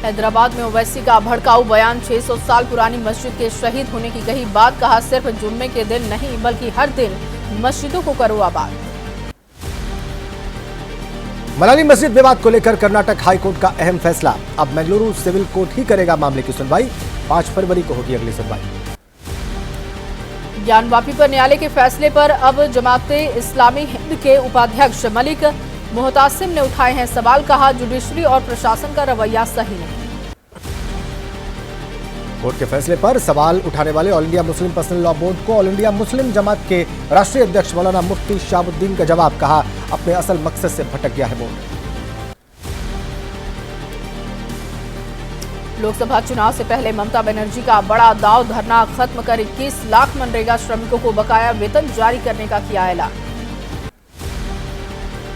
हैदराबाद में ओवैसी का भड़काऊ बयान, 600 साल पुरानी मस्जिद के शहीद होने की कही बात, कहा सिर्फ जुम्मे के दिन नहीं बल्कि हर दिन मस्जिदों को करो आबाद। मलानी मस्जिद विवाद को लेकर कर्नाटक हाईकोर्ट का अहम फैसला, अब बेंगलुरु सिविल कोर्ट ही करेगा मामले की सुनवाई, 5 फरवरी को होगी अगली सुनवाई। ज्ञानवापी पर न्यायालय के फैसले पर अब जमाते इस्लामी हिंद के उपाध्यक्ष मलिक मुहतासिम ने उठाए हैं सवाल, कहा जुडिशरी और प्रशासन का रवैया सही नहीं। कोर्ट के फैसले पर सवाल उठाने वाले all India Muslim personal law board को ऑल इंडिया मुस्लिम जमात के राष्ट्रीय अध्यक्ष मौलाना मुफ्ती शहाबुद्दीन का जवाब, कहा अपने असल मकसद से भटक गया है बोर्ड। लोकसभा चुनाव से पहले ममता बनर्जी का बड़ा दाव, धरना खत्म कर 21 लाख मनरेगा श्रमिकों को बकाया वेतन जारी करने का किया ऐलान।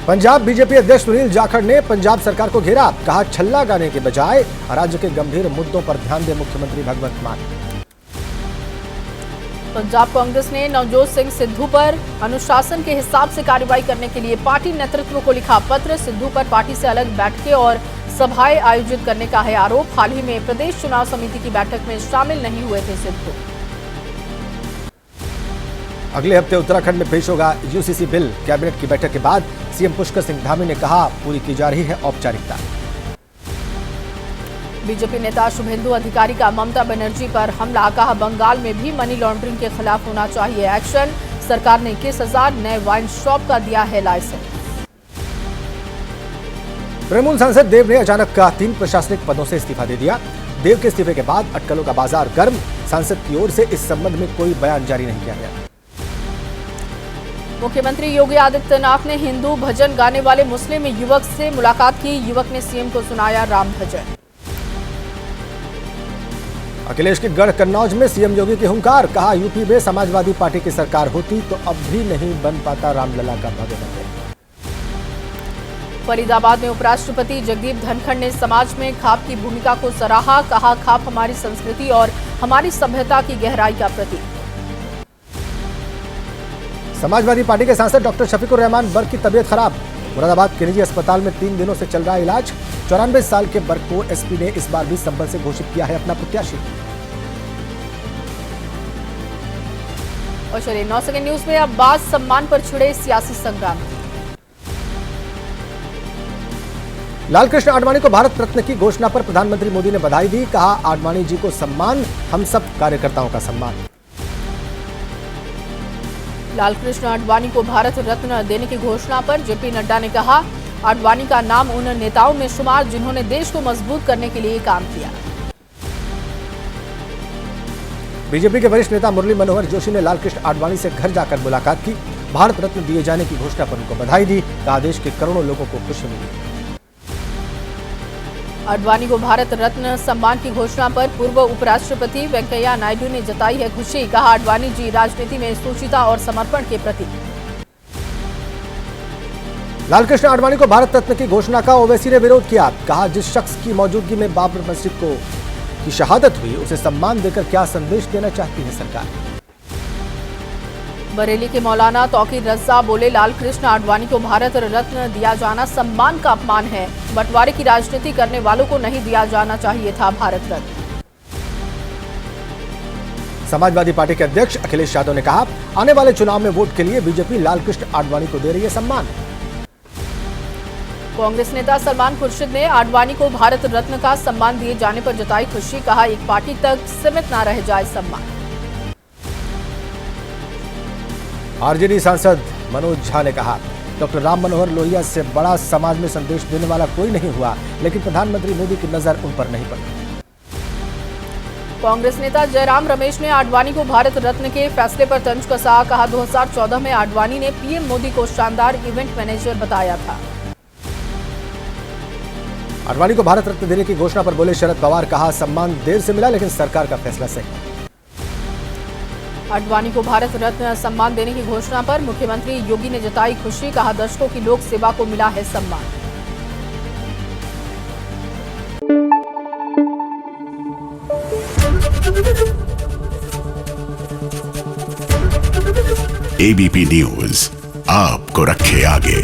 पंजाब बीजेपी अध्यक्ष सुनील जाखड़ ने पंजाब सरकार को घेरा, कहा छल्ला गाने के बजाय राज्य के गंभीर मुद्दों पर ध्यान दे मुख्यमंत्री भगवंत मान। पंजाब कांग्रेस ने नवजोत सिंह सिद्धू पर अनुशासन के हिसाब से कार्रवाई करने के लिए पार्टी नेतृत्व को लिखा पत्र, सिद्धू पर पार्टी से अलग बैठकें और सभाएं आयोजित करने का है आरोप। हाल ही में प्रदेश चुनाव समिति की बैठक में शामिल नहीं हुए थे सिद्धू। अगले हफ्ते उत्तराखंड में पेश होगा यूसीसी बिल, कैबिनेट की बैठक के बाद सीएम पुष्कर सिंह धामी ने कहा पूरी की जा रही है औपचारिकता। बीजेपी नेता शुभेंदु अधिकारी का ममता बनर्जी पर हमला, कहा बंगाल में भी मनी लॉन्ड्रिंग के खिलाफ होना चाहिए एक्शन, सरकार ने 21,000 नए वाइन शॉप का दिया है लाइसेंस। तृणमूल सांसद देव ने अचानक 3 प्रशासनिक पदों से इस्तीफा दे दिया। देव के इस्तीफे के बाद अटकलों का बाजार गर्म, सांसद की ओर से इस संबंध में कोई बयान जारी नहीं किया गया। मुख्यमंत्री योगी आदित्यनाथ ने हिंदू भजन गाने वाले मुस्लिम युवक से मुलाकात की, युवक ने सीएम को सुनाया राम भजन। अखिलेश के गढ़ कन्नौज में सीएम योगी की हुंकार, कहा यूपी में समाजवादी पार्टी की सरकार होती तो अब भी नहीं बन पाता रामलला का भव्य मंदिर। फरीदाबाद में उपराष्ट्रपति जगदीप धनखड़ ने समाज में खाप की भूमिका को सराहा, कहा खाप हमारी संस्कृति और हमारी सभ्यता की गहराई का प्रतीक। समाजवादी पार्टी के सांसद डॉक्टर शफीकुर रहमान बर्क की तबीयत खराब, मुरादाबाद के निजी अस्पताल में 3 दिनों से चल रहा इलाज। 94 साल के बर्क को एसपी ने इस बार भी संभल से घोषित किया है अपना प्रत्याशी। और चलिए 9 सेकंड न्यूज में अब बात सम्मान पर छिड़े सियासी संग्राम की। लालकृष्ण आडवाणी को भारत रत्न की घोषणा पर प्रधानमंत्री मोदी ने बधाई दी, कहा आडवाणी जी को सम्मान, हम सब कार्यकर्ताओं का सम्मान। लालकृष्ण आडवाणी को भारत रत्न देने की घोषणा पर जेपी नड्डा ने कहा आडवाणी का नाम उन नेताओं में शुमार जिन्होंने देश को मजबूत करने के लिए काम किया। बीजेपी के वरिष्ठ नेता मुरली मनोहर जोशी ने लालकृष्ण आडवाणी से घर जाकर मुलाकात की, भारत रत्न दिए जाने की घोषणा पर उनको बधाई दी, कहा देश के करोड़ों लोगों को खुशी मिली। आडवाणी को भारत रत्न सम्मान की घोषणा पर पूर्व उपराष्ट्रपति वेंकैया नायडू ने जताई है खुशी, कहा आडवाणी जी राजनीति में सूचिता और समर्पण के प्रतीक। लालकृष्ण आडवाणी को भारत रत्न की घोषणा का ओवैसी ने विरोध किया, कहा जिस शख्स की मौजूदगी में बाबर मस्जिद की शहादत हुई उसे सम्मान देकर क्या संदेश देना चाहती है सरकार। बरेली के मौलाना तौकीर रज़ा बोले लालकृष्ण आडवाणी को भारत रत्न दिया जाना सम्मान का अपमान है, बंटवारे की राजनीति करने वालों को नहीं दिया जाना चाहिए था भारत रत्न। समाजवादी पार्टी के अध्यक्ष अखिलेश यादव ने कहा आने वाले चुनाव में वोट के लिए बीजेपी लालकृष्ण आडवाणी को दे रही है सम्मान। कांग्रेस नेता सलमान खुर्शीद ने आडवाणी को भारत रत्न का सम्मान दिए जाने पर जताई खुशी, कहा एक पार्टी तक सीमित न रह जाए सम्मान। आरजेडी सांसद मनोज झा ने कहा डॉक्टर राम मनोहर लोहिया से बड़ा समाज में संदेश देने वाला कोई नहीं हुआ, लेकिन प्रधानमंत्री मोदी की नजर उन पर नहीं पड़ी। कांग्रेस नेता जयराम रमेश ने आडवाणी को भारत रत्न के फैसले पर तंज कसा, कहा 2014 में आडवाणी ने पीएम मोदी को शानदार इवेंट मैनेजर बताया था। आडवाणी को भारत रत्न देने की घोषणा पर बोले शरद पवार, कहा सम्मान देर से मिला लेकिन सरकार का फैसला सही। आडवाणी को भारत रत्न सम्मान देने की घोषणा पर मुख्यमंत्री योगी ने जताई खुशी, कहा दशकों की लोक सेवा को मिला है सम्मान। एबीपी न्यूज आपको रखे आगे।